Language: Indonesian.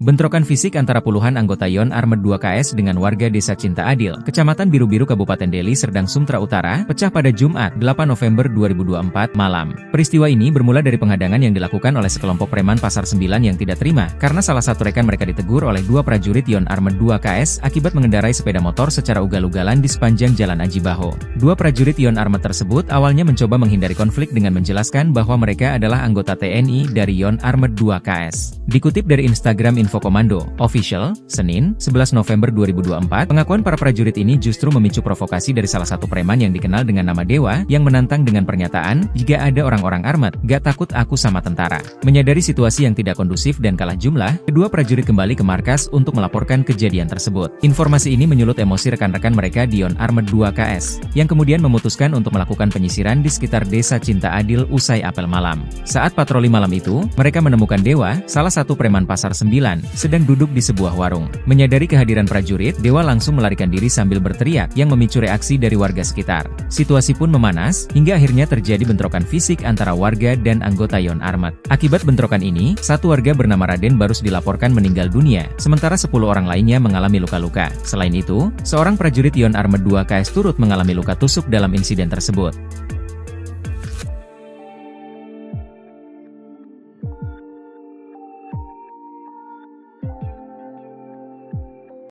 Bentrokan fisik antara puluhan anggota Yon Armed 2 KS dengan warga Desa Cinta Adil, Kecamatan Biru-Biru Kabupaten Deli Serdang Sumatera Utara, pecah pada Jumat, 8 November 2024, malam. Peristiwa ini bermula dari penghadangan yang dilakukan oleh sekelompok preman Pasar 9 yang tidak terima, karena salah satu rekan mereka ditegur oleh dua prajurit Yon Armed 2 KS akibat mengendarai sepeda motor secara ugal-ugalan di sepanjang Jalan Aji Baho. Dua prajurit Yon Armed tersebut awalnya mencoba menghindari konflik dengan menjelaskan bahwa mereka adalah anggota TNI dari Yon Armed 2 KS. Dikutip dari Instagram Info Komando Official, Senin, 11 November 2024, pengakuan para prajurit ini justru memicu provokasi dari salah satu preman yang dikenal dengan nama Dewa, yang menantang dengan pernyataan, "Jika ada orang-orang armed, gak takut aku sama tentara." Menyadari situasi yang tidak kondusif dan kalah jumlah, kedua prajurit kembali ke markas untuk melaporkan kejadian tersebut. Informasi ini menyulut emosi rekan-rekan mereka di Yon Armed 2 KS, yang kemudian memutuskan untuk melakukan penyisiran di sekitar Desa Cinta Adil usai apel malam. Saat patroli malam itu, mereka menemukan Dewa, salah satu preman Pasar 9, sedang duduk di sebuah warung. Menyadari kehadiran prajurit, Dewa langsung melarikan diri sambil berteriak yang memicu reaksi dari warga sekitar. Situasi pun memanas, hingga akhirnya terjadi bentrokan fisik antara warga dan anggota Yon Armed. Akibat bentrokan ini, satu warga bernama Raden Barus dilaporkan meninggal dunia, sementara 10 orang lainnya mengalami luka-luka. Selain itu, seorang prajurit Yon Armed 2 KS turut mengalami luka tusuk dalam insiden tersebut.